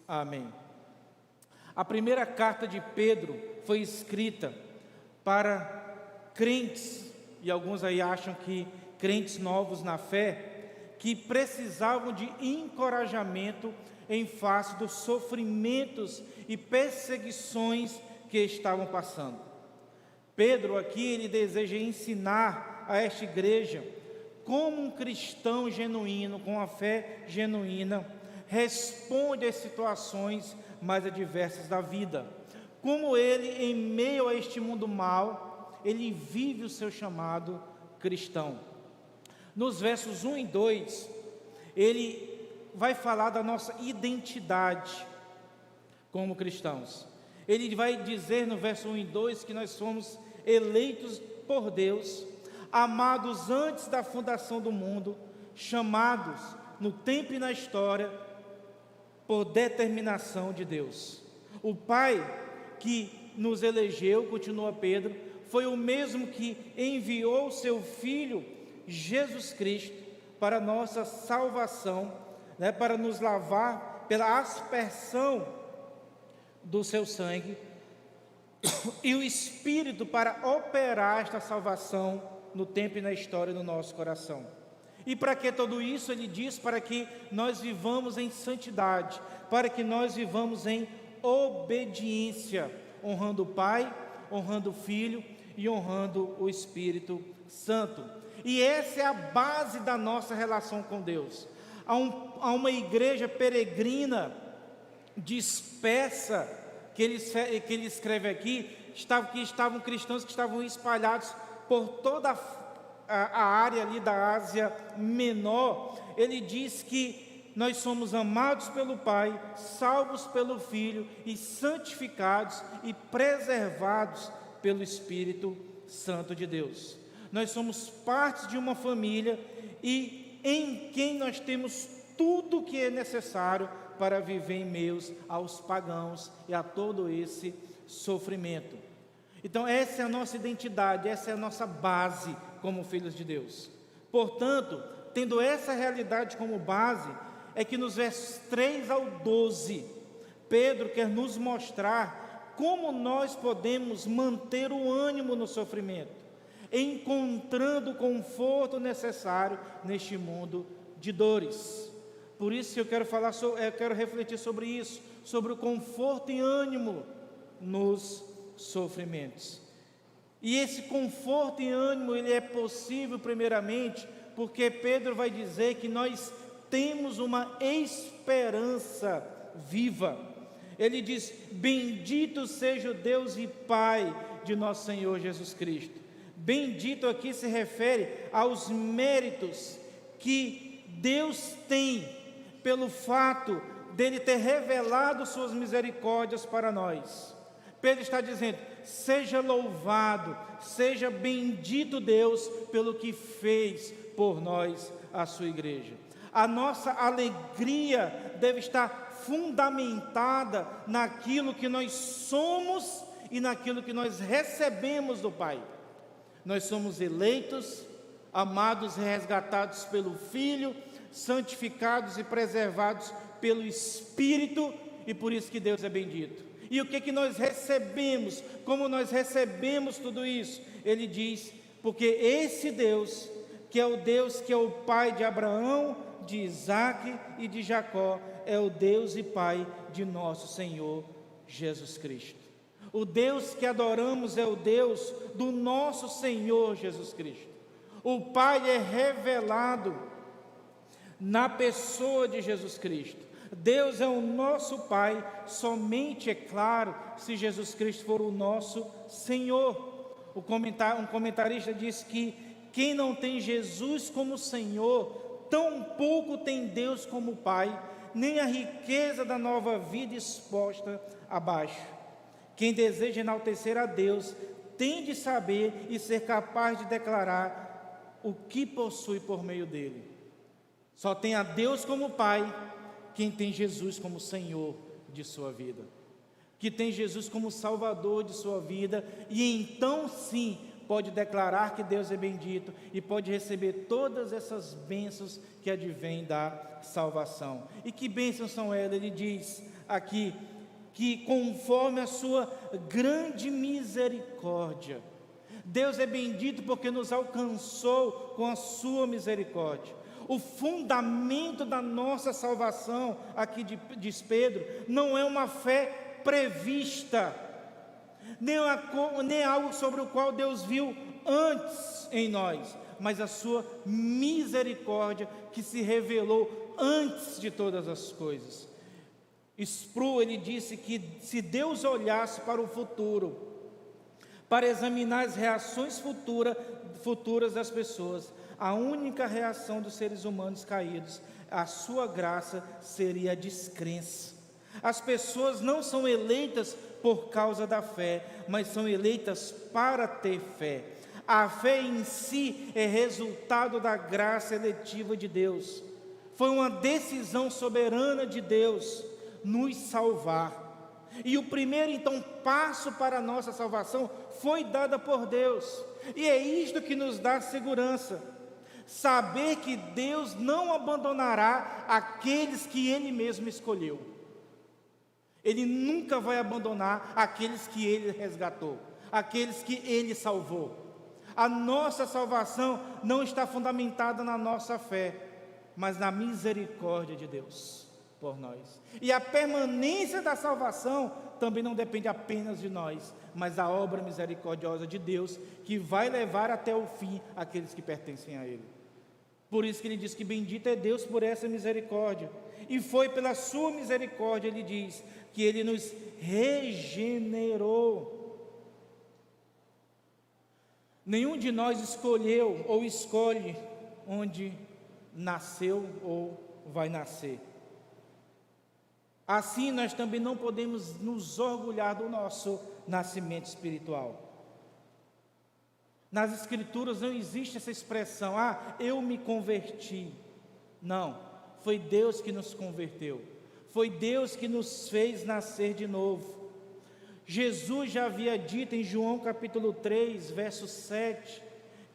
Amém. A primeira carta de Pedro foi escrita para crentes, e alguns aí acham que crentes novos na fé, que precisavam de encorajamento em face dos sofrimentos e perseguições que estavam passando. Pedro aqui, ele deseja ensinar a esta igreja como um cristão genuíno, com a fé genuína, responde às situações mais adversas da vida. Como ele, em meio a este mundo mau, ele vive o seu chamado cristão. Nos versos 1 e 2, ele vai falar da nossa identidade como cristãos. Ele vai dizer no verso 1 e 2 que nós somos eleitos por Deus, amados antes da fundação do mundo, chamados no tempo e na história por determinação de Deus. O Pai que nos elegeu, continua Pedro, foi o mesmo que enviou o seu Filho Jesus Cristo para nossa salvação, para nos lavar pela aspersão do seu sangue, e o Espírito para operar esta salvação no tempo e na história do nosso coração. E para que tudo isso? Ele diz para que nós vivamos em santidade, para que nós vivamos em obediência, honrando o Pai, honrando o Filho e honrando o Espírito Santo. E essa é a base da nossa relação com Deus. Há uma igreja peregrina, dispersa, que ele escreve aqui, que estavam cristãos que estavam espalhados por toda a área ali da Ásia Menor. Ele diz que nós somos amados pelo Pai, salvos pelo Filho e santificados e preservados pelo Espírito Santo de Deus. Nós somos parte de uma família e em quem nós temos tudo o que é necessário para viver em meio aos pagãos e a todo esse sofrimento. Então essa é a nossa identidade, essa é a nossa base como filhos de Deus. Portanto, tendo essa realidade como base, é que nos versos 3 ao 12, Pedro quer nos mostrar como nós podemos manter o ânimo no sofrimento, encontrando o conforto necessário neste mundo de dores. Por isso que eu quero refletir sobre isso, sobre o conforto e ânimo nos sofrimentos. E esse conforto e ânimo, ele é possível primeiramente porque Pedro vai dizer que nós temos uma esperança viva. Ele diz: bendito seja o Deus e Pai de nosso Senhor Jesus Cristo. Bendito aqui se refere aos méritos que Deus tem pelo fato dele ter revelado suas misericórdias para nós. Pedro está dizendo: seja louvado, seja bendito Deus pelo que fez por nós, a sua igreja. A nossa alegria deve estar fundamentada naquilo que nós somos e naquilo que nós recebemos do Pai. Nós somos eleitos, amados e resgatados pelo Filho, santificados e preservados pelo Espírito, e por isso que Deus é bendito. E o que nós recebemos? Como nós recebemos tudo isso? Ele diz: porque esse Deus, que é o Pai de Abraão, de Isaque e de Jacó, é o Deus e Pai de nosso Senhor Jesus Cristo. O Deus que adoramos é o Deus do nosso Senhor Jesus Cristo. O Pai é revelado na pessoa de Jesus Cristo. Deus é o nosso Pai, somente, é claro, se Jesus Cristo for o nosso Senhor. Um comentarista diz que quem não tem Jesus como Senhor, tão pouco tem Deus como Pai, nem a riqueza da nova vida exposta abaixo. Quem deseja enaltecer a Deus, tem de saber e ser capaz de declarar o que possui por meio dele. Só tem a Deus como Pai quem tem Jesus como Senhor de sua vida, que tem Jesus como Salvador de sua vida, e então sim pode declarar que Deus é bendito e pode receber todas essas bênçãos que advêm da salvação. E que bênçãos são elas? Ele diz: aqui, que conforme a sua grande misericórdia, Deus é bendito porque nos alcançou com a sua misericórdia. O fundamento da nossa salvação, aqui diz Pedro, não é uma fé prevista, nem algo sobre o qual Deus viu antes em nós, mas a sua misericórdia que se revelou antes de todas as coisas. Sproul, ele disse que se Deus olhasse para o futuro, para examinar as reações futuras das pessoas, a única reação dos seres humanos caídos, a sua graça, seria a descrença. As pessoas não são eleitas por causa da fé, mas são eleitas para ter fé. A fé em si é resultado da graça eletiva de Deus. Foi uma decisão soberana de Deus nos salvar. E o primeiro, então, passo para a nossa salvação foi dada por Deus. E é isto que nos dá segurança. Saber que Deus não abandonará aqueles que Ele mesmo escolheu. Ele nunca vai abandonar aqueles que Ele resgatou, aqueles que Ele salvou. A nossa salvação não está fundamentada na nossa fé, mas na misericórdia de Deus por nós. E a permanência da salvação também não depende apenas de nós, mas da obra misericordiosa de Deus, que vai levar até o fim aqueles que pertencem a Ele. Por isso que ele diz que bendito é Deus por essa misericórdia. E foi pela sua misericórdia, ele diz, que Ele nos regenerou. Nenhum de nós escolheu ou escolhe onde nasceu ou vai nascer. Assim, nós também não podemos nos orgulhar do nosso nascimento espiritual. Nas Escrituras não existe essa expressão, eu me converti. Não, foi Deus que nos converteu. Foi Deus que nos fez nascer de novo. Jesus já havia dito em João capítulo 3, verso 7,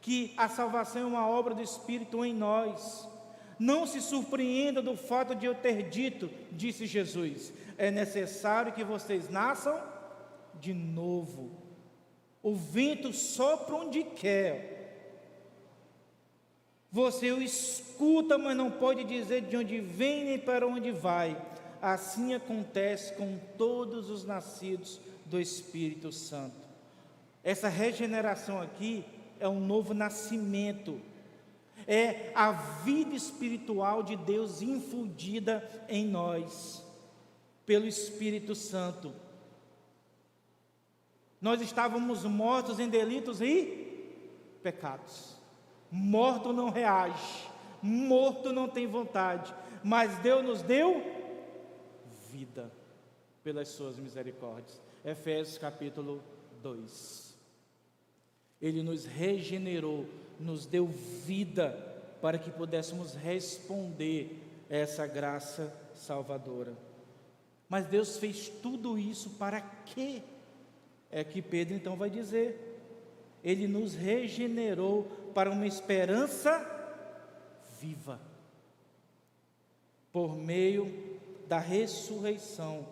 que a salvação é uma obra do Espírito em nós. Não se surpreenda do fato de eu ter dito, disse Jesus, é necessário que vocês nasçam de novo. O vento sopra onde quer. Você o escuta, mas não pode dizer de onde vem nem para onde vai. Assim acontece com todos os nascidos do Espírito Santo. Essa regeneração aqui é um novo nascimento. É a vida espiritual de Deus infundida em nós, pelo Espírito Santo. Nós estávamos mortos em delitos e pecados. Morto não reage, morto não tem vontade, mas Deus nos deu vida pelas suas misericórdias. Efésios capítulo 2. Ele nos regenerou, nos deu vida para que pudéssemos responder a essa graça salvadora. Mas Deus fez tudo isso para quê? É que Pedro então vai dizer, Ele nos regenerou para uma esperança viva, por meio da ressurreição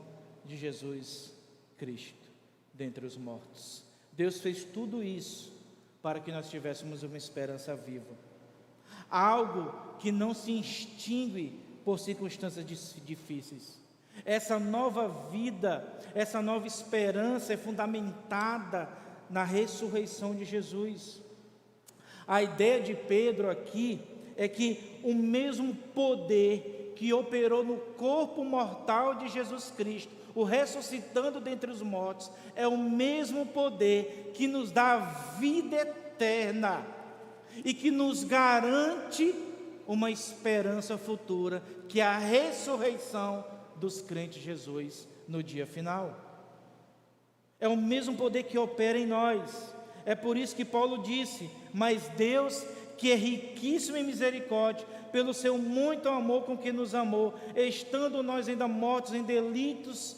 de Jesus Cristo dentre os mortos. Deus fez tudo isso para que nós tivéssemos uma esperança viva, algo que não se extingue por circunstâncias difíceis. Essa nova vida, essa nova esperança é fundamentada na ressurreição de Jesus. A ideia de Pedro aqui é que o mesmo poder que operou no corpo mortal de Jesus Cristo, o ressuscitando dentre os mortos, é o mesmo poder que nos dá a vida eterna e que nos garante uma esperança futura, que é a ressurreição dos crentes de Jesus no dia final. É o mesmo poder que opera em nós. É por isso que Paulo disse, mas Deus, que é riquíssimo em misericórdia, pelo seu muito amor com que nos amou, estando nós ainda mortos em delitos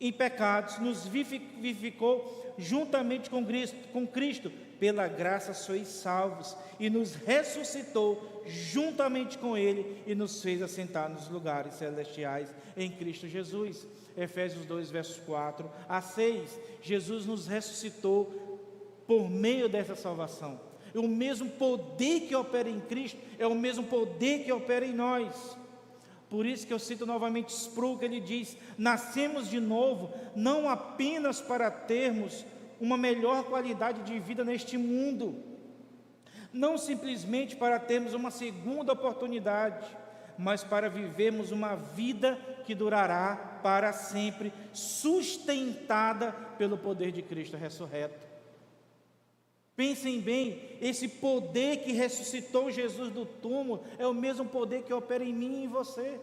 em pecados, nos vivificou juntamente com Cristo, pela graça sois salvos, e nos ressuscitou juntamente com Ele, e nos fez assentar nos lugares celestiais em Cristo Jesus. Efésios 2, versos 4 a 6. Jesus nos ressuscitou por meio dessa salvação. E o mesmo poder que opera em Cristo é o mesmo poder que opera em nós. Por isso que eu cito novamente Sproul, que ele diz: nascemos de novo, não apenas para termos uma melhor qualidade de vida neste mundo, não simplesmente para termos uma segunda oportunidade, mas para vivermos uma vida que durará para sempre, sustentada pelo poder de Cristo ressurreto. Pensem bem, esse poder que ressuscitou Jesus do túmulo é o mesmo poder que opera em mim e em você.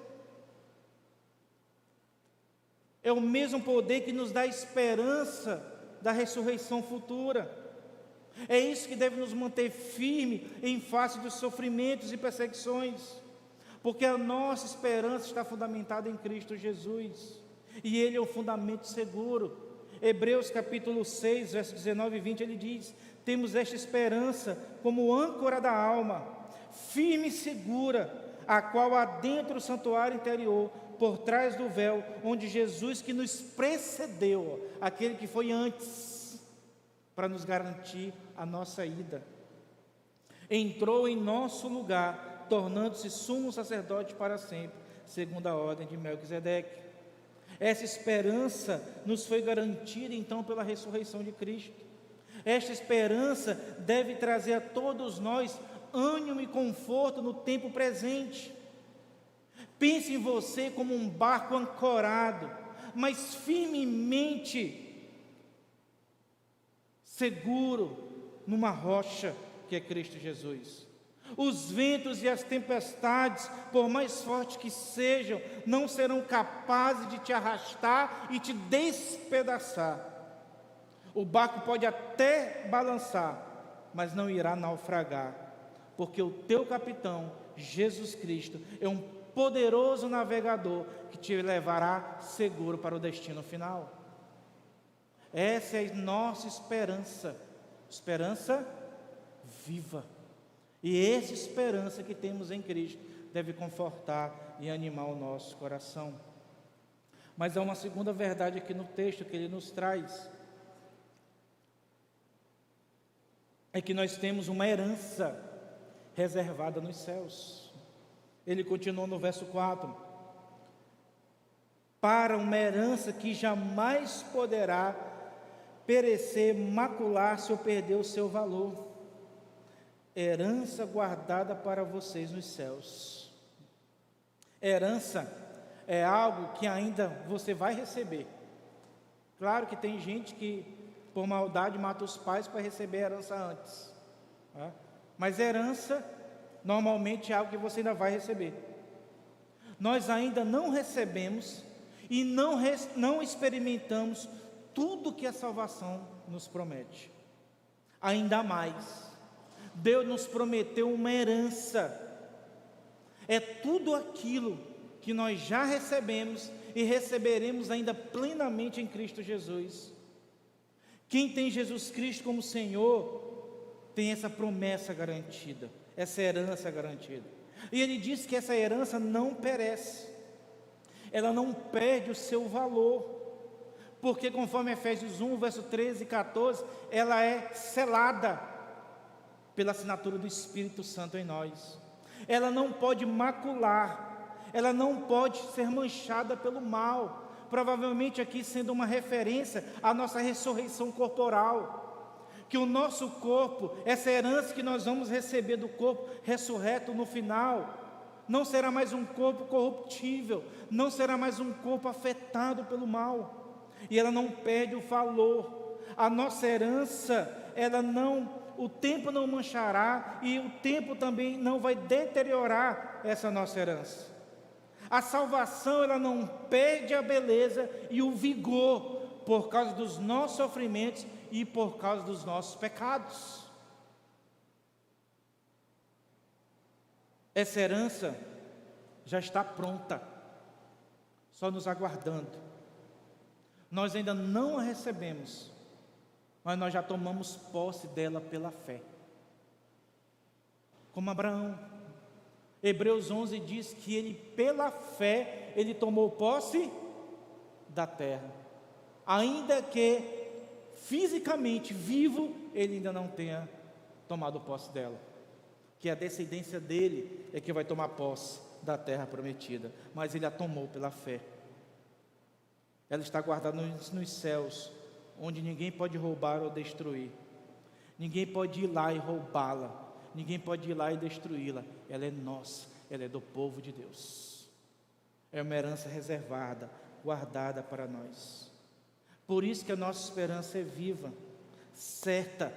É o mesmo poder que nos dá esperança da ressurreição futura. É isso que deve nos manter firme em face dos sofrimentos e perseguições, porque a nossa esperança está fundamentada em Cristo Jesus, e Ele é o fundamento seguro. Hebreus capítulo 6, versos 19 e 20, ele diz: temos esta esperança como âncora da alma, firme e segura, a qual adentra o santuário interior, por trás do véu, onde Jesus, que nos precedeu, aquele que foi antes, para nos garantir a nossa ida, entrou em nosso lugar, tornando-se sumo sacerdote para sempre, segundo a ordem de Melquisedeque. Essa esperança nos foi garantida então pela ressurreição de Cristo. Esta esperança deve trazer a todos nós ânimo e conforto no tempo presente. Pense em você como um barco ancorado, mas firmemente seguro numa rocha que é Cristo Jesus. Os ventos e as tempestades, por mais fortes que sejam, não serão capazes de te arrastar e te despedaçar. O barco pode até balançar, mas não irá naufragar, porque o teu capitão, Jesus Cristo, é um poderoso navegador que te levará seguro para o destino final. Essa é a nossa esperança, esperança viva. E essa esperança que temos em Cristo deve confortar e animar o nosso coração. Mas há uma segunda verdade aqui no texto que ele nos traz. É que nós temos uma herança reservada nos céus. Ele continua no verso 4: para uma herança que jamais poderá perecer, macular-se ou perder o seu valor. Herança guardada para vocês nos céus. Herança é algo que ainda você vai receber. Claro que tem gente que por maldade mata os pais para receber a herança antes, né? Mas herança normalmente é algo que você ainda vai receber. Nós ainda não recebemos e não experimentamos tudo que a salvação nos promete. Ainda mais, Deus nos prometeu uma herança. É tudo aquilo que nós já recebemos e receberemos ainda plenamente em Cristo Jesus. Quem tem Jesus Cristo como Senhor, tem essa promessa garantida, essa herança garantida. E Ele diz que essa herança não perece, ela não perde o seu valor, porque conforme Efésios 1, verso 13 e 14, ela é selada pela assinatura do Espírito Santo em nós. Ela não pode macular, ela não pode ser manchada pelo mal. Provavelmente aqui sendo uma referência à nossa ressurreição corporal, que o nosso corpo, essa herança que nós vamos receber do corpo ressurreto no final, não será mais um corpo corruptível, não será mais um corpo afetado pelo mal, e ela não perde o valor. A nossa herança, o tempo não manchará, e o tempo também não vai deteriorar essa nossa herança. A salvação, ela não perde a beleza e o vigor por causa dos nossos sofrimentos e por causa dos nossos pecados. Essa herança já está pronta, só nos aguardando. Nós ainda não a recebemos, mas nós já tomamos posse dela pela fé. Como Abraão. Hebreus 11 diz que ele, pela fé, ele tomou posse da terra. Ainda que fisicamente vivo, ele ainda não tenha tomado posse dela. Que a descendência dele é que vai tomar posse da terra prometida. Mas ele a tomou pela fé. Ela está guardada nos céus, onde ninguém pode roubar ou destruir. Ninguém pode ir lá e roubá-la. Ninguém pode ir lá e destruí-la. Ela é nossa, ela é do povo de Deus. É uma herança reservada, guardada para nós. Por isso que a nossa esperança é viva, certa.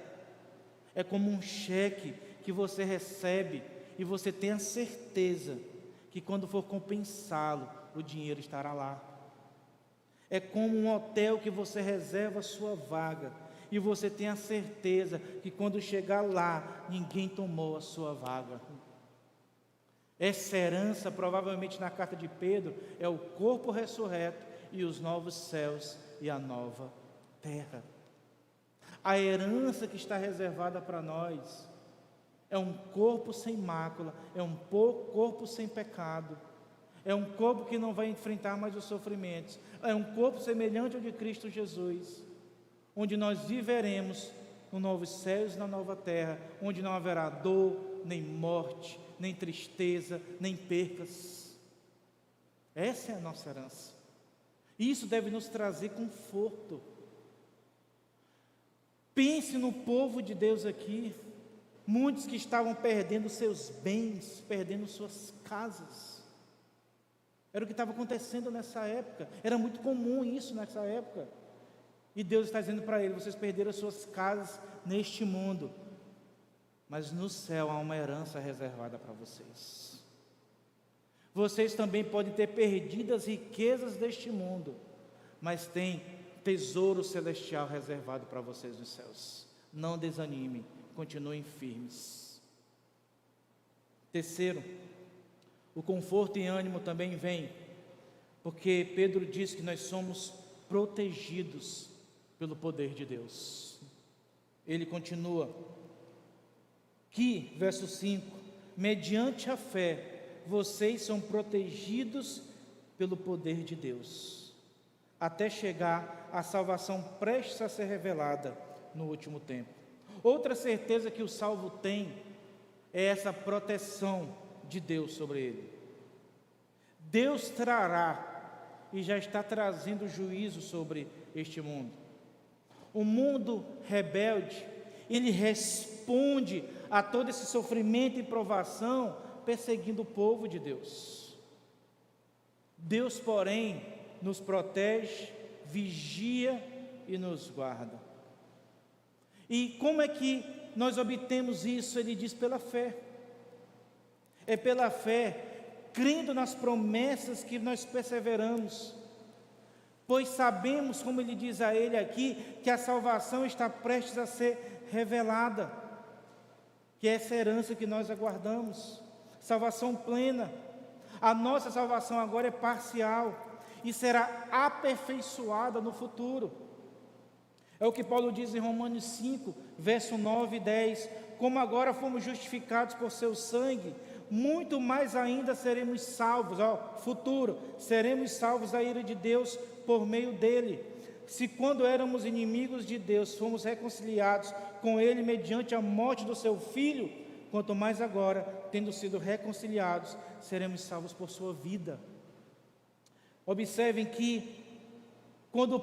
É como um cheque que você recebe e você tem a certeza que quando for compensá-lo, o dinheiro estará lá. É como um hotel que você reserva a sua vaga e você tem a certeza que quando chegar lá, ninguém tomou a sua vaga. Essa herança, provavelmente na carta de Pedro, é o corpo ressurreto e os novos céus e a nova terra. A herança que está reservada para nós é um corpo sem mácula, é um corpo sem pecado, é um corpo que não vai enfrentar mais os sofrimentos, é um corpo semelhante ao de Cristo Jesus, onde nós viveremos no novo céus e na nova terra, onde não haverá dor, nem morte, nem tristeza, nem percas. Essa é a nossa herança. Isso deve nos trazer conforto. Pense no povo de Deus aqui, muitos que estavam perdendo seus bens, perdendo suas casas. Era o que estava acontecendo nessa época, era muito comum isso nessa época. E Deus está dizendo para ele: vocês perderam as suas casas neste mundo, mas no céu há uma herança reservada para vocês. Vocês também podem ter perdido as riquezas deste mundo, mas tem tesouro celestial reservado para vocês nos céus. Não desanimem, continuem firmes. Terceiro, o conforto e ânimo também vem, porque Pedro diz que nós somos protegidos pelo poder de Deus. Ele continua que, verso 5, mediante a fé, vocês são protegidos pelo poder de Deus, até chegar à salvação prestes a ser revelada no último tempo. Outra certeza que o salvo tem é essa proteção de Deus sobre ele. Deus trará e já está trazendo juízo sobre este mundo. O mundo rebelde, ele responde a todo esse sofrimento e provação perseguindo o povo de Deus. Deus, porém, nos protege, vigia e nos guarda. E como é que nós obtemos isso? Ele diz: pela fé. É pela fé, crendo nas promessas, que nós perseveramos. Pois sabemos, como ele diz a ele aqui, que a salvação está prestes a ser revelada, que é essa herança que nós aguardamos, salvação plena. A nossa salvação agora é parcial e será aperfeiçoada no futuro. É o que Paulo diz em Romanos 5, verso 9 e 10: como agora fomos justificados por seu sangue, muito mais ainda seremos salvos, futuro, seremos salvos da ira de Deus por meio dele. Se quando éramos inimigos de Deus, fomos reconciliados com ele mediante a morte do seu Filho, quanto mais agora, tendo sido reconciliados, seremos salvos por sua vida. Observem que quando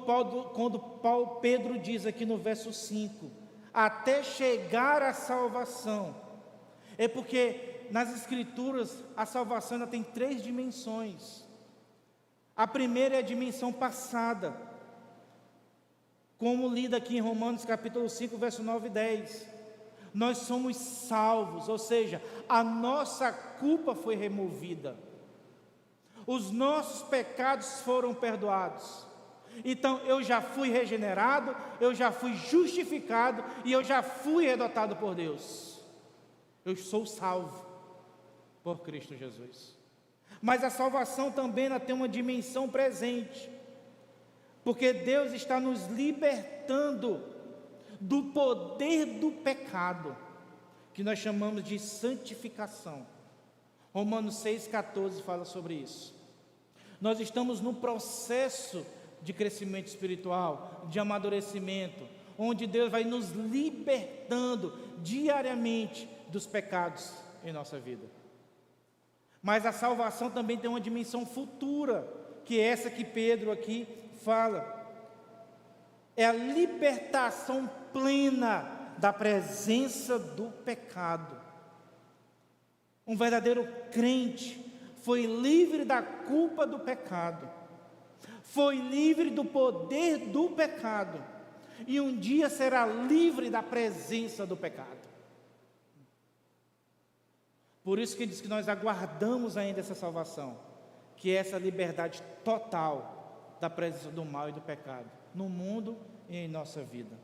Pedro diz aqui no verso 5, até chegar à salvação, é porque nas Escrituras a salvação ainda tem 3 dimensões. A primeira é a dimensão passada, como lida aqui em Romanos capítulo 5, verso 9 e 10. Nós somos salvos, ou seja, a nossa culpa foi removida, os nossos pecados foram perdoados. Então eu já fui regenerado, eu já fui justificado e eu já fui adotado por Deus. Eu sou salvo por Cristo Jesus. Mas a salvação também ela tem uma dimensão presente. porque Deus está nos libertando do poder do pecado, que nós chamamos de santificação. Romanos 6,14 fala sobre isso. Nós estamos no processo de crescimento espiritual, de amadurecimento, onde Deus vai nos libertando diariamente dos pecados em nossa vida. Mas a salvação também tem uma dimensão futura, que é essa que Pedro aqui fala. É a libertação plena da presença do pecado. Um verdadeiro crente foi livre da culpa do pecado, foi livre do poder do pecado, e um dia será livre da presença do pecado. Por isso que diz que nós aguardamos ainda essa salvação, que é essa liberdade total da presença do mal e do pecado, no mundo e em nossa vida.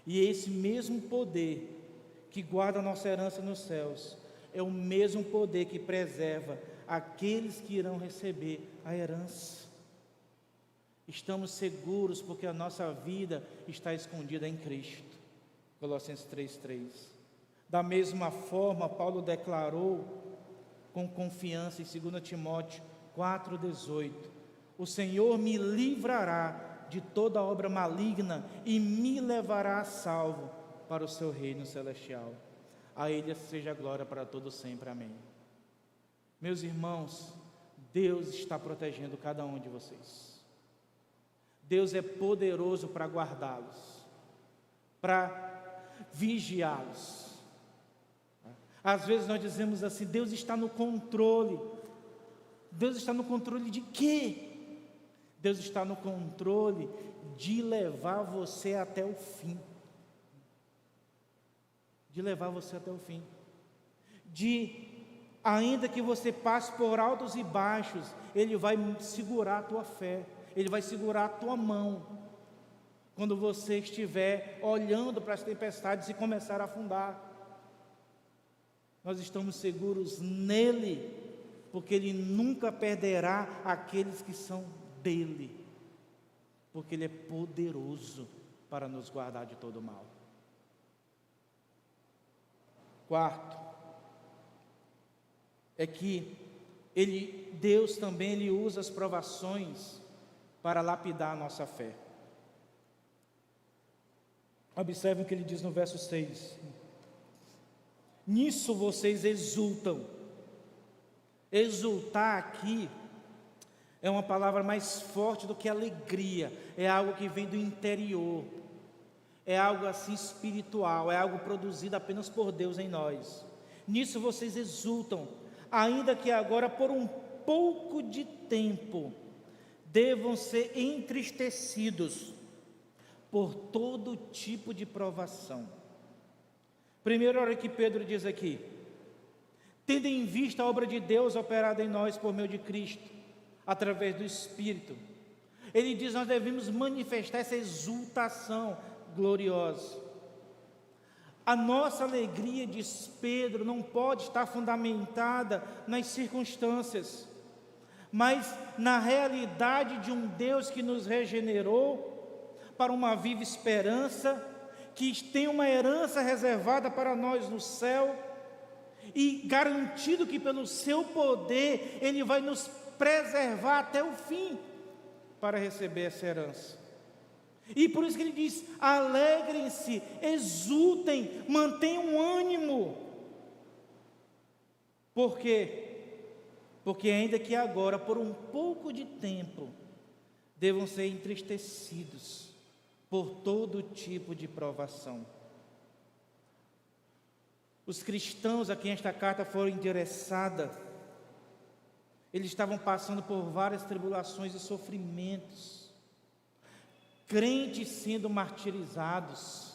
E esse mesmo poder que guarda a nossa herança nos céus, é o mesmo poder que preserva aqueles que irão receber a herança. Estamos seguros porque a nossa vida está escondida em Cristo. Colossenses 3,3. Da mesma forma, Paulo declarou com confiança em 2 Timóteo 4,18: o Senhor me livrará de toda obra maligna e me levará a salvo para o seu reino celestial. A Ele seja a glória para todo sempre. Amém. Meus irmãos, Deus está protegendo cada um de vocês. Deus é poderoso para guardá-los, para vigiá-los. Às vezes nós dizemos assim: Deus está no controle. Deus está no controle de quê? Deus está no controle de levar você até o fim. De levar você até o fim. Ainda que você passe por altos e baixos, Ele vai segurar a tua fé, Ele vai segurar a tua mão, quando você estiver olhando para as tempestades e começar a afundar. Nós estamos seguros nele, porque Ele nunca perderá aqueles que são dele, porque Ele é poderoso para nos guardar de todo mal. Quarto, é que Deus também usa as provações para lapidar a nossa fé. Observe o que Ele diz no verso 6: nisso vocês exultam. Exultar aqui é uma palavra mais forte do que alegria, é algo que vem do interior, é algo assim espiritual, é algo produzido apenas por Deus em nós. Nisso vocês exultam, ainda que agora por um pouco de tempo devam ser entristecidos por todo tipo de provação. Primeira hora que Pedro diz aqui: tendo em vista a obra de Deus operada em nós por meio de Cristo, através do Espírito. Ele diz: nós devemos manifestar essa exultação gloriosa. A nossa alegria, diz Pedro, não pode estar fundamentada nas circunstâncias, mas na realidade de um Deus que nos regenerou para uma viva esperança, que tem uma herança reservada para nós no céu, e garantido que pelo seu poder Ele vai nos preservar até o fim para receber essa herança. E por isso que Ele diz: alegrem-se, exultem, mantenham ânimo. Por quê? Porque ainda que agora, por um pouco de tempo, devam ser entristecidos por todo tipo de provação. Os cristãos a quem esta carta foi endereçada, eles estavam passando por várias tribulações e sofrimentos, crentes sendo martirizados.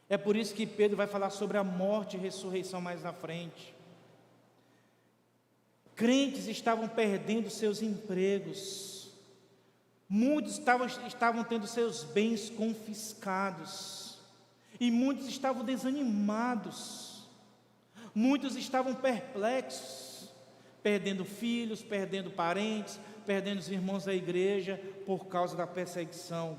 É por isso que Pedro vai falar sobre a morte e ressurreição mais na frente. Crentes estavam perdendo seus empregos, muitos estavam tendo seus bens confiscados, e muitos estavam desanimados, muitos estavam perplexos, perdendo filhos, perdendo parentes, perdendo os irmãos da igreja por causa da perseguição.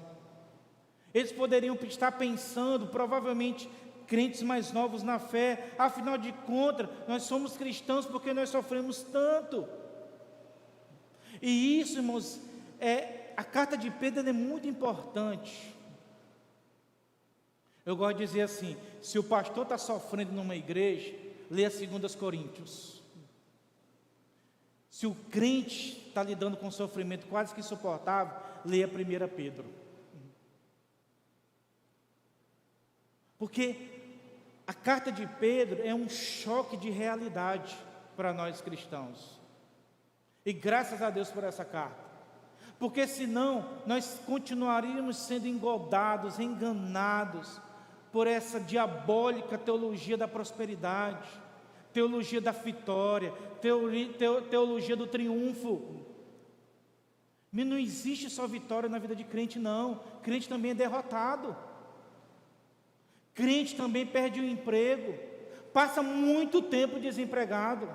Eles poderiam estar pensando, provavelmente, crentes mais novos na fé, afinal de contas, nós somos cristãos porque nós sofremos tanto. E isso, irmãos, a carta de Pedro é muito importante. Eu gosto de dizer assim, se o pastor está sofrendo numa igreja, leia 2 Coríntios. Se o crente está lidando com sofrimento quase que insuportável, leia 1 Pedro. Porque a carta de Pedro é um choque de realidade para nós cristãos. E graças a Deus por essa carta. Porque senão nós continuaríamos sendo engodados, enganados por essa diabólica teologia da prosperidade, teologia da vitória, teologia do triunfo. Mas não existe só vitória na vida de crente, não. Crente também é derrotado. Crente também perde o emprego, passa muito tempo desempregado.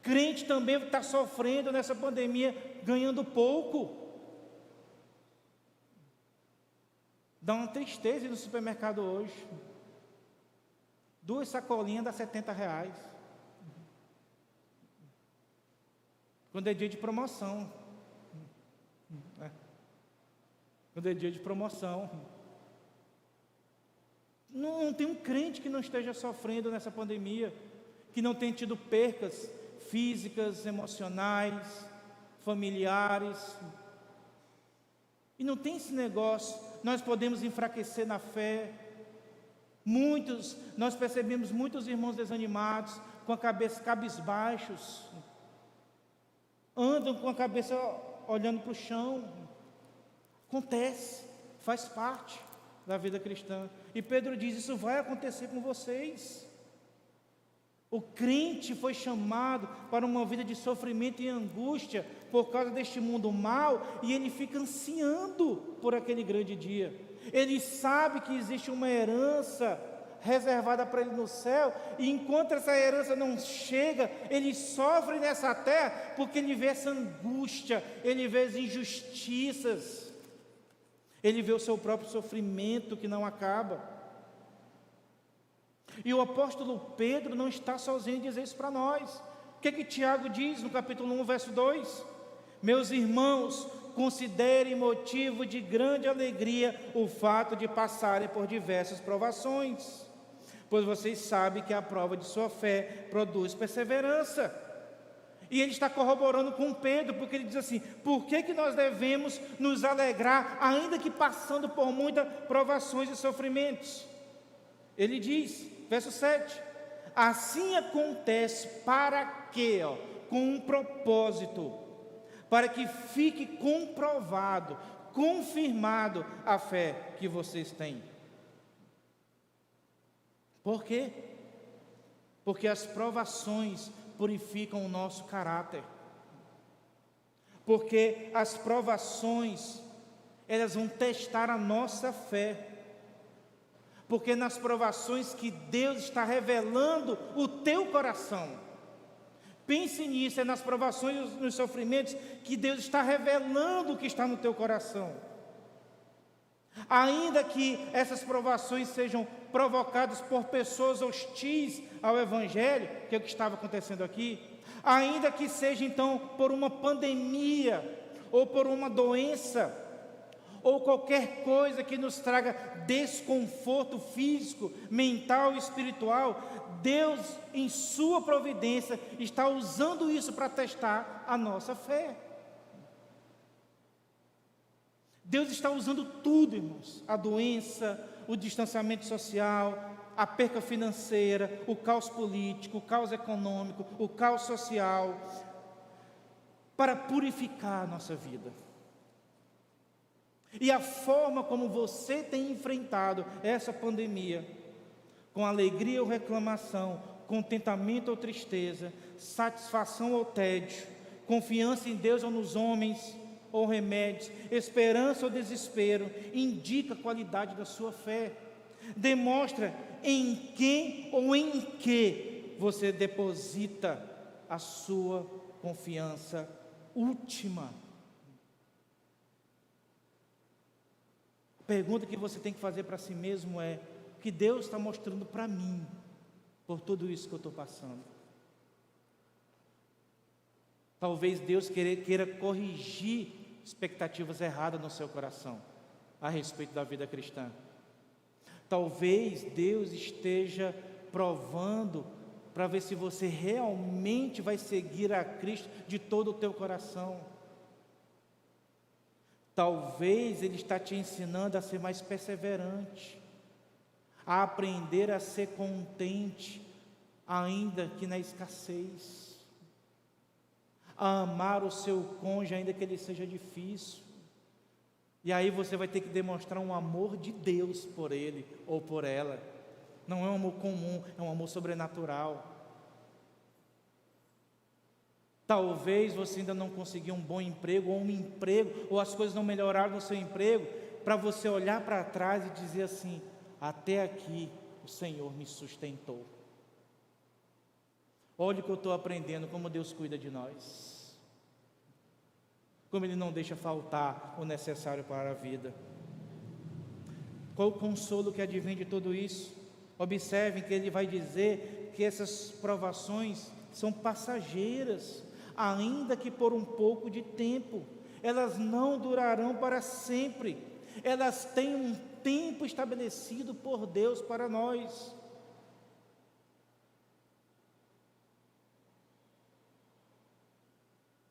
Crente também está sofrendo nessa pandemia, ganhando pouco. Dá uma tristeza ir no supermercado hoje. 2 sacolinhas dá R$70. Quando é dia de promoção. Quando é dia de promoção. Não tem um crente que não esteja sofrendo nessa pandemia, que não tenha tido percas físicas, emocionais, familiares. E não tem esse negócio, nós podemos enfraquecer na fé. Nós percebemos muitos irmãos desanimados, com a cabeça cabisbaixos, andam com a cabeça olhando para o chão. Acontece, faz parte da vida cristã. E Pedro diz, isso vai acontecer com vocês. O crente foi chamado para uma vida de sofrimento e angústia por causa deste mundo mau, e ele fica ansiando por aquele grande dia. Ele sabe que existe uma herança reservada para ele no céu, e enquanto essa herança não chega, ele sofre nessa terra, porque ele vê essa angústia, ele vê as injustiças, ele vê o seu próprio sofrimento que não acaba. E o apóstolo Pedro não está sozinho em dizer isso para nós. O que Tiago diz no capítulo 1, verso 2? Meus irmãos, considerem motivo de grande alegria o fato de passarem por diversas provações, pois vocês sabem que a prova de sua fé produz perseverança. E ele está corroborando com Pedro, porque ele diz assim, por que nós devemos nos alegrar, ainda que passando por muitas provações e sofrimentos? Ele diz, verso 7, assim acontece para quê? Com um propósito, para que fique comprovado, confirmado a fé que vocês têm. Por quê? Porque as provações purificam o nosso caráter. Porque as provações, elas vão testar a nossa fé. Porque nas provações que Deus está revelando o teu coração. Pense nisso, é nas provações e nos sofrimentos que Deus está revelando o que está no teu coração. Ainda que essas provações sejam provocadas por pessoas hostis ao Evangelho, que é o que estava acontecendo aqui, ainda que seja então por uma pandemia, ou por uma doença, ou qualquer coisa que nos traga desconforto físico, mental e espiritual, Deus, em sua providência, está usando isso para testar a nossa fé. Deus está usando tudo, irmãos, a doença, o distanciamento social, a perca financeira, o caos político, o caos econômico, o caos social, para purificar a nossa vida. E a forma como você tem enfrentado essa pandemia, com alegria ou reclamação, contentamento ou tristeza, satisfação ou tédio, confiança em Deus ou nos homens ou remédios, esperança ou desespero, indica a qualidade da sua fé, demonstra em quem ou em que você deposita a sua confiança última. A pergunta que você tem que fazer para si mesmo é: o que Deus está mostrando para mim, por tudo isso que eu estou passando? Talvez Deus queira corrigir expectativas erradas no seu coração, a respeito da vida cristã. Talvez Deus esteja provando, para ver se você realmente vai seguir a Cristo de todo o teu coração. Talvez Ele está te ensinando a ser mais perseverante, a aprender a ser contente, ainda que na escassez, a amar o seu cônjuge, ainda que ele seja difícil. E aí você vai ter que demonstrar um amor de Deus por ele ou por ela. Não é um amor comum, é um amor sobrenatural. Talvez você ainda não conseguiu um bom emprego, ou um emprego, ou as coisas não melhoraram no seu emprego, para você olhar para trás e dizer assim: até aqui o Senhor me sustentou. Olha o que eu estou aprendendo, como Deus cuida de nós, como Ele não deixa faltar o necessário para a vida. Qual o consolo que advém de tudo isso? Observem que Ele vai dizer que essas provações são passageiras, ainda que por um pouco de tempo. Elas não durarão para sempre, elas têm um tempo estabelecido por Deus para nós.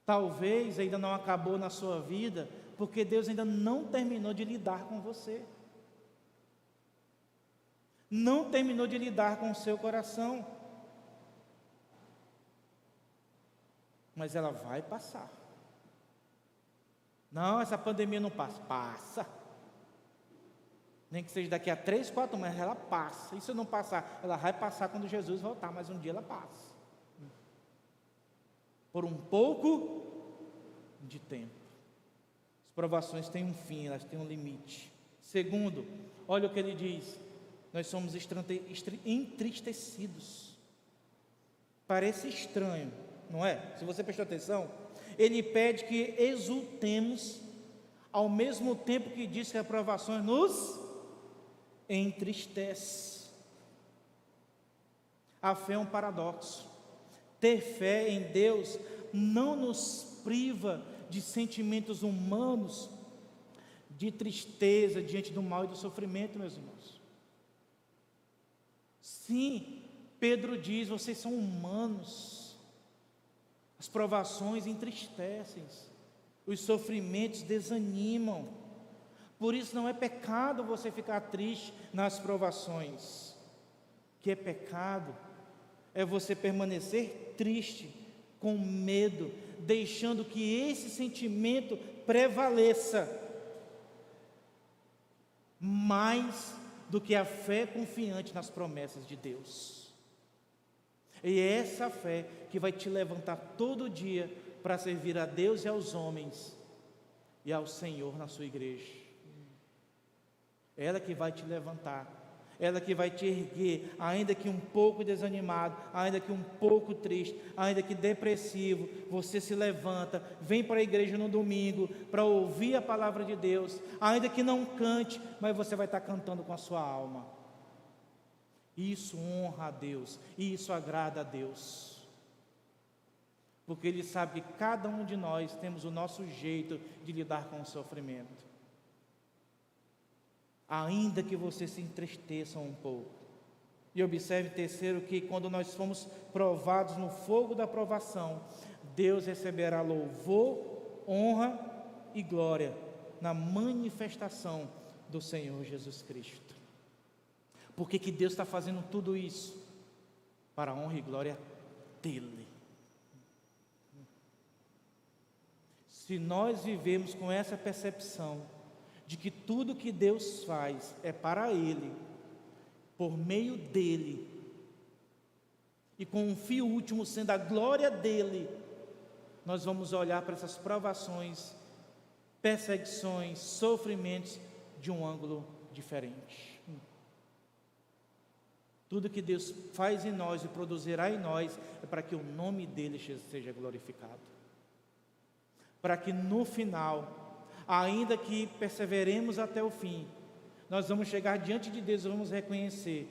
Talvez ainda não acabou na sua vida, porque Deus ainda não terminou de lidar com você, não terminou de lidar com o seu coração, mas ela vai passar. Não, essa pandemia não passa. Passa. Nem que seja daqui a 3, 4 meses, ela passa. E se não passar, ela vai passar quando Jesus voltar, mas um dia ela passa. Por um pouco de tempo. As provações têm um fim, elas têm um limite. Segundo, olha o que ele diz: nós somos entristecidos. Parece estranho, não é? Se você prestou atenção, ele pede que exultemos, ao mesmo tempo que diz que as provações nos entristece. A fé é um paradoxo. Ter fé em Deus não nos priva de sentimentos humanos, de tristeza diante do mal e do sofrimento, meus irmãos. Sim, Pedro diz: vocês são humanos. As provações entristecem, os sofrimentos desanimam. Por isso não é pecado você ficar triste nas provações. O que é pecado é você permanecer triste, com medo, deixando que esse sentimento prevaleça mais do que a fé confiante nas promessas de Deus. E é essa fé que vai te levantar todo dia para servir a Deus e aos homens e ao Senhor na sua igreja. Ela que vai te levantar, ela que vai te erguer, ainda que um pouco desanimado, ainda que um pouco triste, ainda que depressivo, você se levanta, vem para a igreja no domingo, para ouvir a palavra de Deus, ainda que não cante, mas você vai estar cantando com a sua alma. Isso honra a Deus, isso agrada a Deus, porque Ele sabe que cada um de nós temos o nosso jeito de lidar com o sofrimento. Ainda que você se entristeça um pouco. E observe, terceiro, que quando nós fomos provados no fogo da provação, Deus receberá louvor, honra e glória na manifestação do Senhor Jesus Cristo. Por que Deus está fazendo tudo isso? Para a honra e glória dEle. Se nós vivemos com essa percepção de que tudo que Deus faz é para Ele, por meio dEle, e com um fim último sendo a glória dEle, nós vamos olhar para essas provações, perseguições, sofrimentos de um ângulo diferente. Tudo que Deus faz em nós e produzirá em nós é para que o nome dEle seja glorificado. para que no final, ainda que perseveremos até o fim, nós vamos chegar diante de Deus e vamos reconhecer: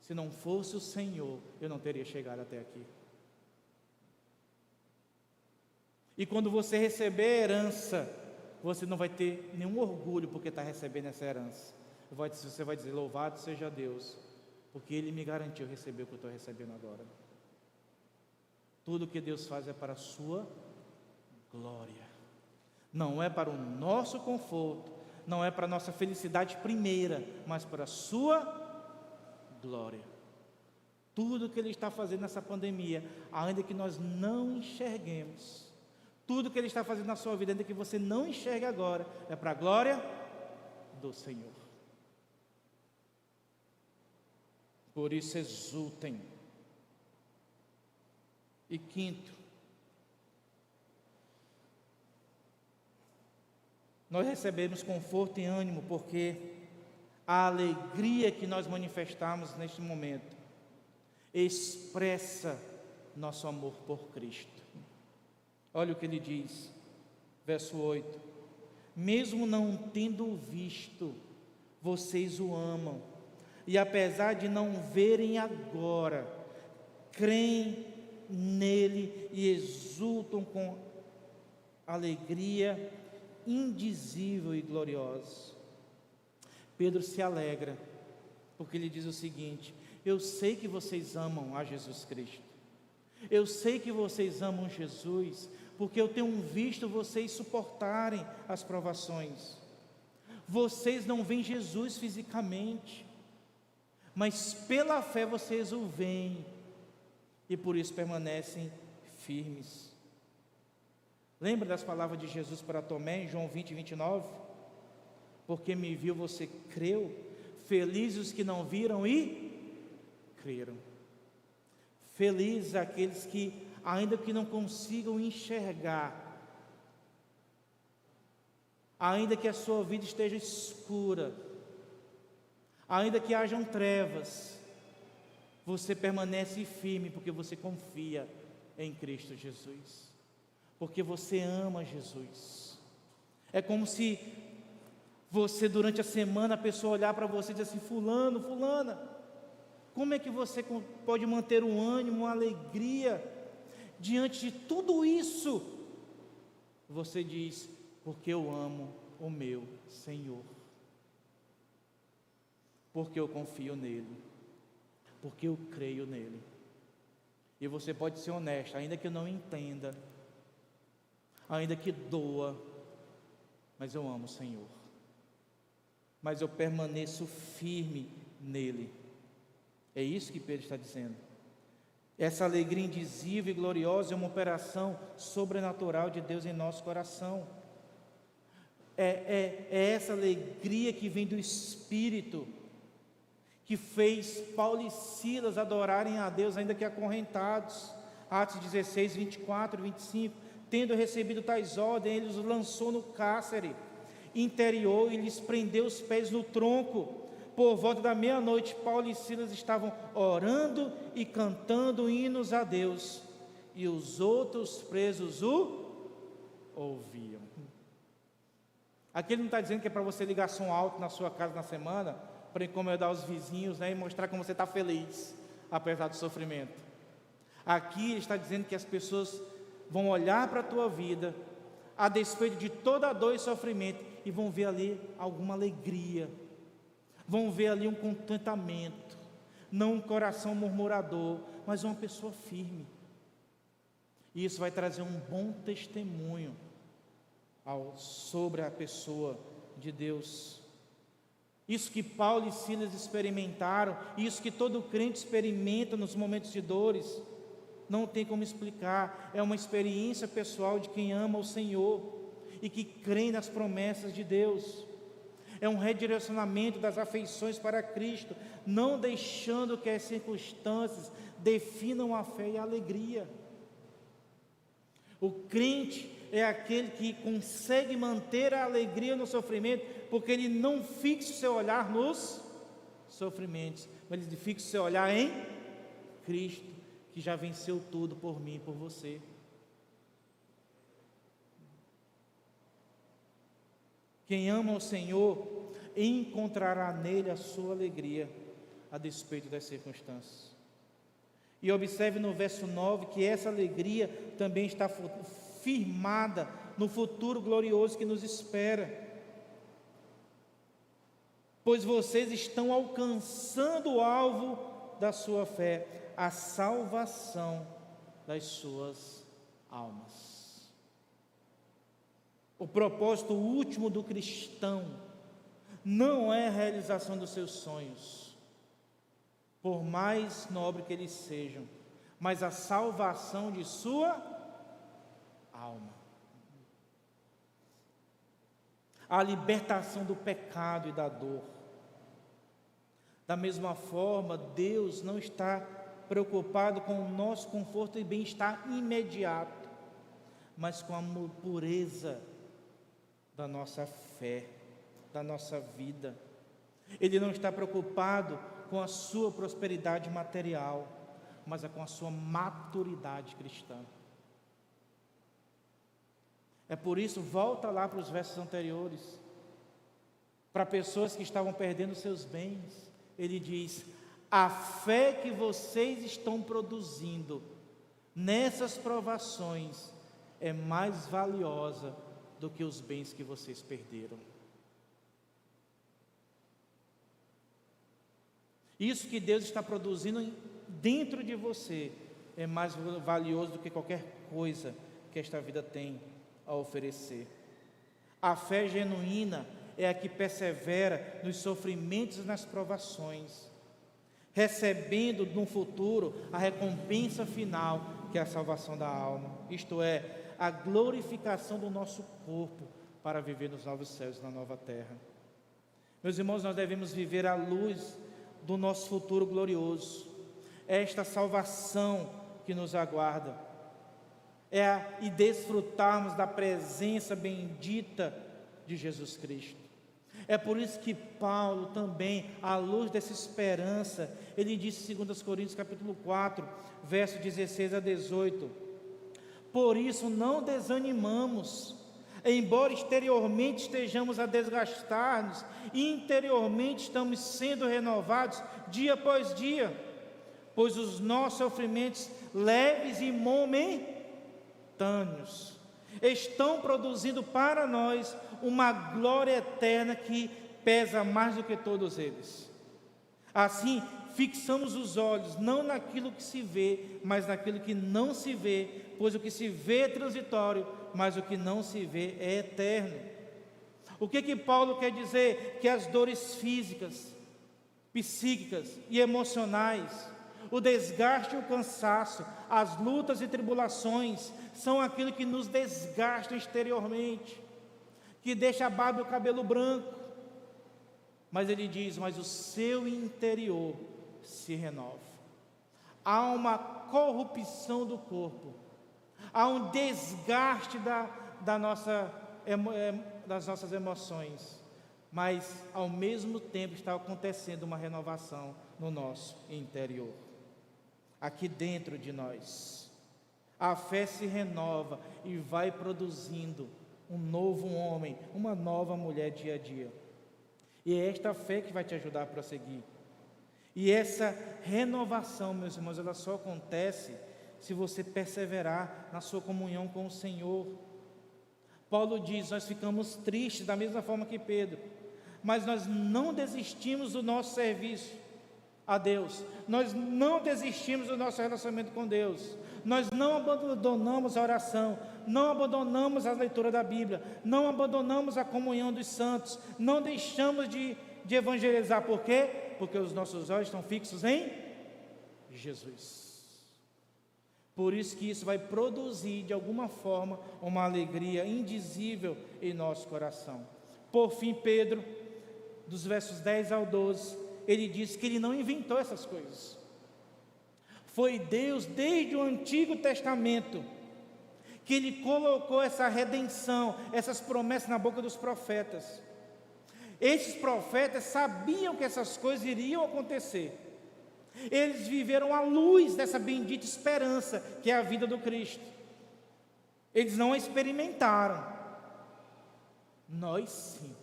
se não fosse o Senhor, eu não teria chegado até aqui. E quando você receber a herança, você não vai ter nenhum orgulho porque está recebendo essa herança. Você vai dizer: louvado seja Deus, porque Ele me garantiu receber o que eu estou recebendo agora. Tudo que Deus faz é para a sua glória, não é para o nosso conforto, não é para a nossa felicidade primeira, mas para a sua glória. Tudo que Ele está fazendo nessa pandemia, ainda que nós não enxerguemos, tudo que Ele está fazendo na sua vida, ainda que você não enxergue agora, é para a glória do Senhor. Por isso exultem. E quinto, nós recebemos conforto e ânimo porque a alegria que nós manifestamos neste momento expressa nosso amor por Cristo. Olha o que ele diz, verso 8: mesmo não tendo visto, vocês o amam, e apesar de não verem agora, creem nele e exultam com alegria indizível e gloriosa. Pedro se alegra, porque ele diz o seguinte: eu sei que vocês amam a Jesus Cristo, eu sei que vocês amam Jesus, porque eu tenho visto vocês suportarem as provações. Vocês não veem Jesus fisicamente, mas pela fé vocês o veem, e por isso permanecem firmes. Lembra das palavras de Jesus para Tomé em João 20, 29? Porque me viu, você creu. Felizes os que não viram e creram. Felizes aqueles que, ainda que não consigam enxergar, ainda que a sua vida esteja escura, ainda que hajam trevas, você permanece firme, porque você confia em Cristo Jesus, porque você ama Jesus. É como se você, durante a semana, a pessoa olhar para você e dizer assim: fulano, fulana, como é que você pode manter um ânimo, uma alegria diante de tudo isso? Você diz: porque eu amo o meu Senhor, porque eu confio nele, porque eu creio nele. E você pode ser honesto, ainda que eu não entenda, ainda que doa, mas eu amo o Senhor, mas eu permaneço firme nele. É isso que Pedro está dizendo. Essa alegria indizível e gloriosa é uma operação sobrenatural de Deus em nosso coração. É essa alegria que vem do Espírito, que fez Paulo e Silas adorarem a Deus, ainda que acorrentados. Atos 16, 24 e 25. Tendo recebido tais ordens, ele os lançou no cárcere interior e lhes prendeu os pés no tronco. Por volta da meia-noite, Paulo e Silas estavam orando e cantando hinos a Deus, e os outros presos o ouviam. Aqui ele não está dizendo que é para você ligar som alto na sua casa na semana, para incomodar os vizinhos, né, e mostrar como você está feliz, apesar do sofrimento. Aqui ele está dizendo que as pessoas vão olhar para a tua vida, a despeito de toda a dor e sofrimento, e vão ver ali alguma alegria, vão ver ali um contentamento, não um coração murmurador, mas uma pessoa firme. E isso vai trazer um bom testemunho sobre a pessoa de Deus. Isso que Paulo e Silas experimentaram, isso que todo crente experimenta nos momentos de dores, não tem como explicar. É uma experiência pessoal de quem ama o Senhor e que crê nas promessas de Deus. É um redirecionamento das afeições para Cristo, não deixando que as circunstâncias definam a fé e a alegria. O crente é aquele que consegue manter a alegria no sofrimento, porque ele não fixa o seu olhar nos sofrimentos, mas ele fixa o seu olhar em Cristo, que já venceu tudo por mim e por você. Quem ama o Senhor encontrará nele a sua alegria, a despeito das circunstâncias. E observe no verso 9 que essa alegria também está firmada no futuro glorioso que nos espera. Pois vocês estão alcançando o alvo da sua fé, a salvação das suas almas. O propósito último do cristão não é a realização dos seus sonhos, por mais nobre que eles sejam, mas a salvação de sua alma. A libertação do pecado e da dor. Da mesma forma, Deus não está preocupado com o nosso conforto e bem-estar imediato, mas com a pureza da nossa fé, da nossa vida. Ele não está preocupado com a sua prosperidade material, mas é com a sua maturidade cristã. É por isso, volta lá para os versos anteriores, para pessoas que estavam perdendo seus bens. Ele diz: a fé que vocês estão produzindo nessas provações é mais valiosa do que os bens que vocês perderam. Isso que Deus está produzindo dentro de você é mais valioso do que qualquer coisa que esta vida tem a oferecer. A fé genuína é a que persevera nos sofrimentos e nas provações, recebendo no futuro a recompensa final, que é a salvação da alma, isto é, a glorificação do nosso corpo para viver nos novos céus e na nova terra. Meus irmãos, nós devemos viver à luz do nosso futuro glorioso, esta salvação que nos aguarda, e desfrutarmos da presença bendita de Jesus Cristo. É por isso que Paulo também, à luz dessa esperança, ele disse em 2 Coríntios capítulo 4, verso 16 a 18: por isso não desanimamos, embora exteriormente estejamos a desgastar-nos, interiormente estamos sendo renovados dia após dia, pois os nossos sofrimentos leves e momentâneos estão produzindo para nós uma glória eterna que pesa mais do que todos eles. Assim, fixamos os olhos não naquilo que se vê, mas naquilo que não se vê, pois o que se vê é transitório, mas o que não se vê é eterno. O que Paulo quer dizer? Que as dores físicas, psíquicas e emocionais, o desgaste e o cansaço, as lutas e tribulações, são aquilo que nos desgasta exteriormente, que deixa a barba e o cabelo branco. Mas ele diz: mas o seu interior se renova. Há uma corrupção do corpo, há um desgaste das nossas emoções, mas ao mesmo tempo está acontecendo uma renovação no nosso interior, aqui dentro de nós. A fé se renova e vai produzindo um novo homem, uma nova mulher dia a dia. E é esta fé que vai te ajudar a prosseguir. E essa renovação, meus irmãos, ela só acontece se você perseverar na sua comunhão com o Senhor. Paulo diz: nós ficamos tristes da mesma forma que Pedro, mas nós não desistimos do nosso serviço a Deus, nós não desistimos do nosso relacionamento com Deus, nós não abandonamos a oração, não abandonamos a leitura da Bíblia, não abandonamos a comunhão dos santos, não deixamos de evangelizar. Por quê? Porque os nossos olhos estão fixos em Jesus. Por isso que isso vai produzir de alguma forma uma alegria indizível em nosso coração. Por fim, Pedro, dos versos 10 ao 12, ele diz que ele não inventou essas coisas. Foi Deus, desde o Antigo Testamento, que Ele colocou essa redenção, essas promessas na boca dos profetas. Esses profetas sabiam que essas coisas iriam acontecer. Eles viveram à luz dessa bendita esperança, que é a vida do Cristo. Eles não a experimentaram, Nós sim.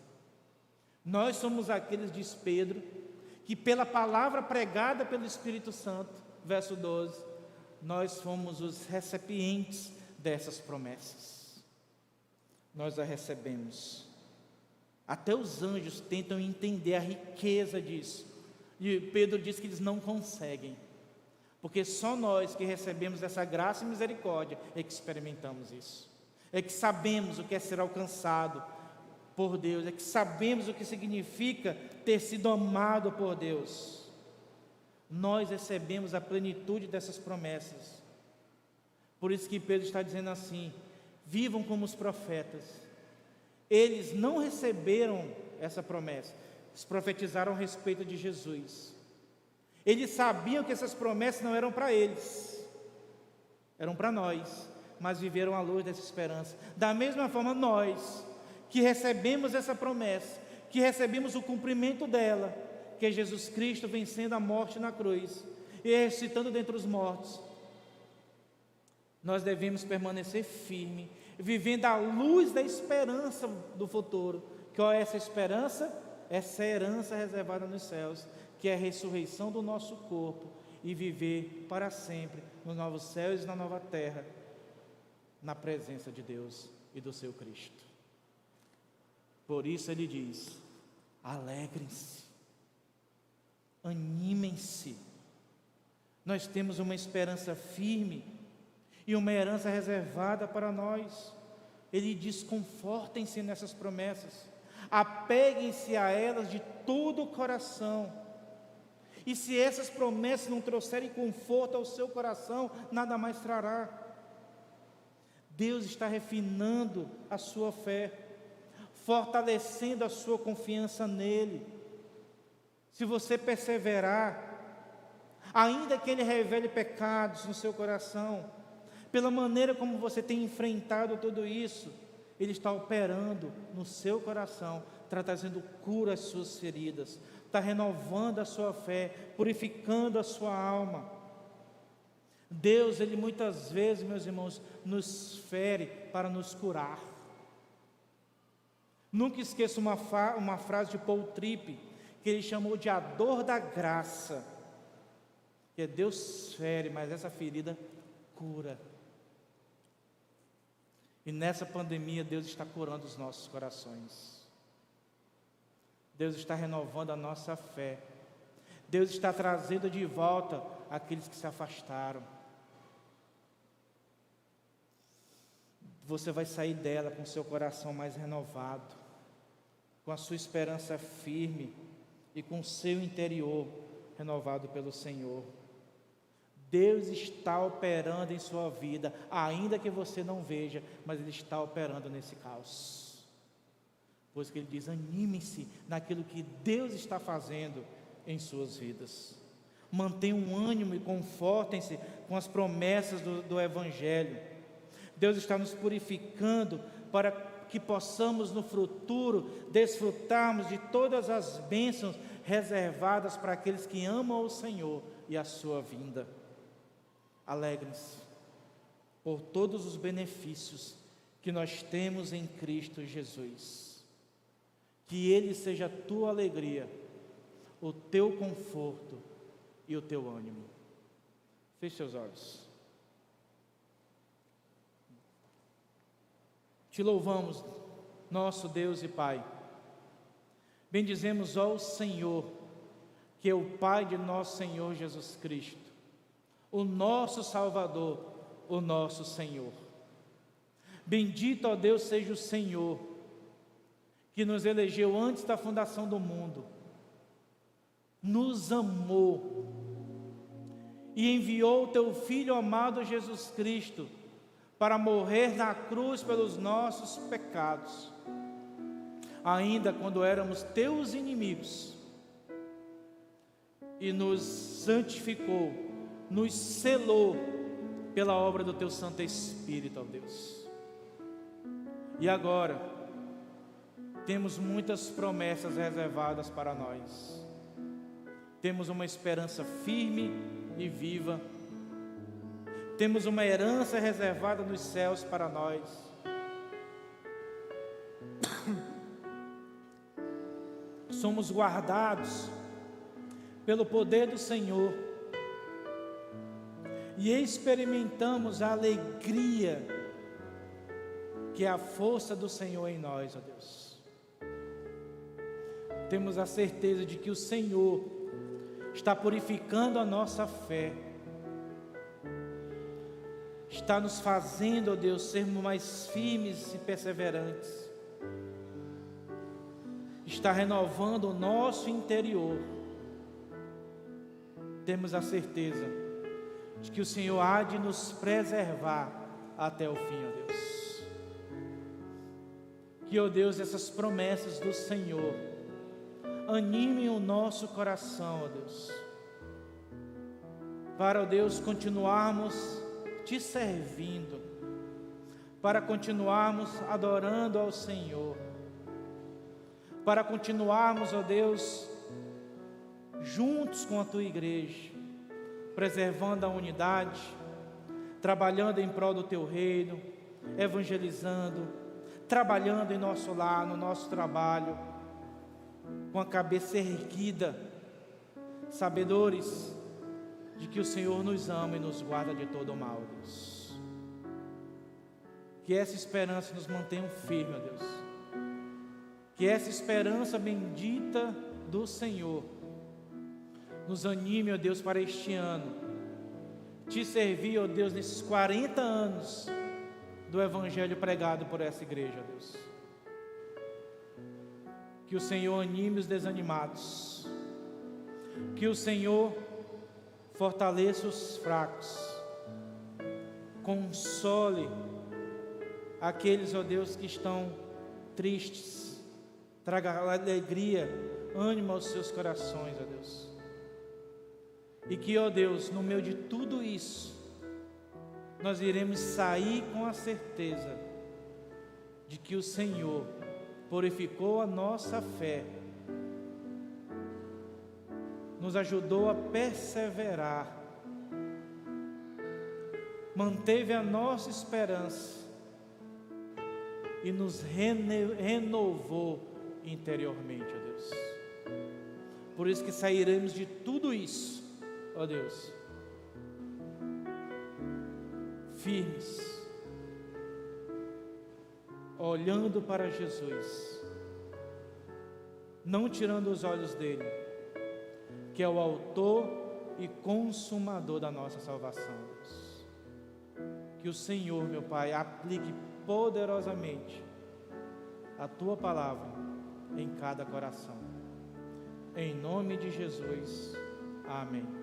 Nós somos aqueles, diz Pedro, que pela palavra pregada pelo Espírito Santo, verso 12, nós fomos os recipientes dessas promessas. Nós a recebemos. Até os anjos tentam entender a riqueza disso. E Pedro diz que eles não conseguem. Porque só nós que recebemos essa graça e misericórdia é que experimentamos isso. É que sabemos o que é ser alcançado por Deus. É que sabemos o que significa ter sido amado por Deus. Nós recebemos a plenitude dessas promessas. Por isso que Pedro está dizendo assim: vivam como os profetas. Eles não receberam essa promessa, eles profetizaram a respeito de Jesus. Eles sabiam que essas promessas não eram para eles, eram para nós, mas viveram à luz dessa esperança. Da mesma forma, nós que recebemos essa promessa, que recebemos o cumprimento dela, que é Jesus Cristo vencendo a morte na cruz e ressuscitando dentre os mortos, nós devemos permanecer firme, vivendo à luz da esperança do futuro. Qual é essa esperança? Essa herança reservada nos céus, que é a ressurreição do nosso corpo e viver para sempre nos novos céus e na nova terra, na presença de Deus e do seu Cristo. Por isso ele diz: alegrem-se, animem-se. Nós temos uma esperança firme e uma herança reservada para nós. Ele diz: confortem-se nessas promessas, apeguem-se a elas de todo o coração. E se essas promessas não trouxerem conforto ao seu coração, nada mais trará. Deus está refinando a sua fé, fortalecendo a sua confiança nele. Se você perseverar, ainda que ele revele pecados no seu coração, pela maneira como você tem enfrentado tudo isso, ele está operando no seu coração, trazendo cura às suas feridas, está renovando a sua fé, purificando a sua alma. Deus, ele muitas vezes, meus irmãos, nos fere para nos curar. Nunca esqueço uma frase de Paul Tripp, que ele chamou de a dor da graça, que é Deus fere, mas essa ferida cura. E nessa pandemia Deus está curando os nossos corações. Deus está renovando a nossa fé. Deus está trazendo de volta aqueles que se afastaram. Você vai sair dela com seu coração mais renovado, com a sua esperança firme e com o seu interior renovado pelo Senhor. Deus está operando em sua vida, ainda que você não veja, mas Ele está operando nesse caos. Por isso que Ele diz: anime-se naquilo que Deus está fazendo em suas vidas. Mantenham um ânimo e confortem-se com as promessas do Evangelho. Deus está nos purificando para que possamos no futuro desfrutarmos de todas as bênçãos reservadas para aqueles que amam o Senhor e a sua vinda. Alegrem-se por todos os benefícios que nós temos em Cristo Jesus. Que Ele seja a tua alegria, o teu conforto e o teu ânimo. Feche seus olhos. Te louvamos, nosso Deus e Pai. Bendizemos ao Senhor, que é o Pai de nosso Senhor Jesus Cristo, o nosso Salvador, o nosso Senhor. Bendito, ó Deus, seja o Senhor, que nos elegeu antes da fundação do mundo, nos amou e enviou o teu Filho amado Jesus Cristo para morrer na cruz pelos nossos pecados, ainda quando éramos teus inimigos, e nos santificou, nos selou pela obra do teu Santo Espírito, ó Deus. E agora temos muitas promessas reservadas para nós. Temos uma esperança firme e viva. Temos uma herança reservada nos céus para nós. somos guardados pelo poder do Senhor e experimentamos a alegria que é a força do Senhor em nós, ó Deus. Temos a certeza de que o Senhor está purificando a nossa fé, está nos fazendo, ó Deus, sermos mais firmes e perseverantes, está renovando o nosso interior. Temos a certeza de que o Senhor há de nos preservar até o fim, ó Deus. Que, ó Deus, essas promessas do Senhor animem o nosso coração, ó Deus, para, ó Deus, continuarmos te servindo, para continuarmos adorando ao Senhor, para continuarmos, ó Deus, juntos com a tua igreja, preservando a unidade, trabalhando em prol do teu reino, evangelizando, trabalhando em nosso lar, no nosso trabalho, com a cabeça erguida, sabedores de que o Senhor nos ama e nos guarda de todo o mal, Deus. Que essa esperança nos mantenha firme, ó Deus. Que essa esperança bendita do Senhor nos anime, ó Deus, para este ano te servir, ó Deus, nesses 40 anos do Evangelho pregado por essa igreja, ó Deus. Que o Senhor anime os desanimados, que o Senhor fortaleça os fracos, console aqueles, ó Deus, que estão tristes, traga alegria, ânimo aos seus corações, ó Deus. E que, ó Deus, no meio de tudo isso, nós iremos sair com a certeza de que o Senhor purificou a nossa fé, nos ajudou a perseverar, manteve a nossa esperança e nos renovou interiormente, ó Deus. Por isso que sairemos de tudo isso, ó Deus, firmes, olhando para Jesus, não tirando os olhos dele, que é o autor e consumador da nossa salvação, Deus. Que o Senhor, meu Pai, aplique poderosamente a tua palavra em cada coração. Em nome de Jesus, amém.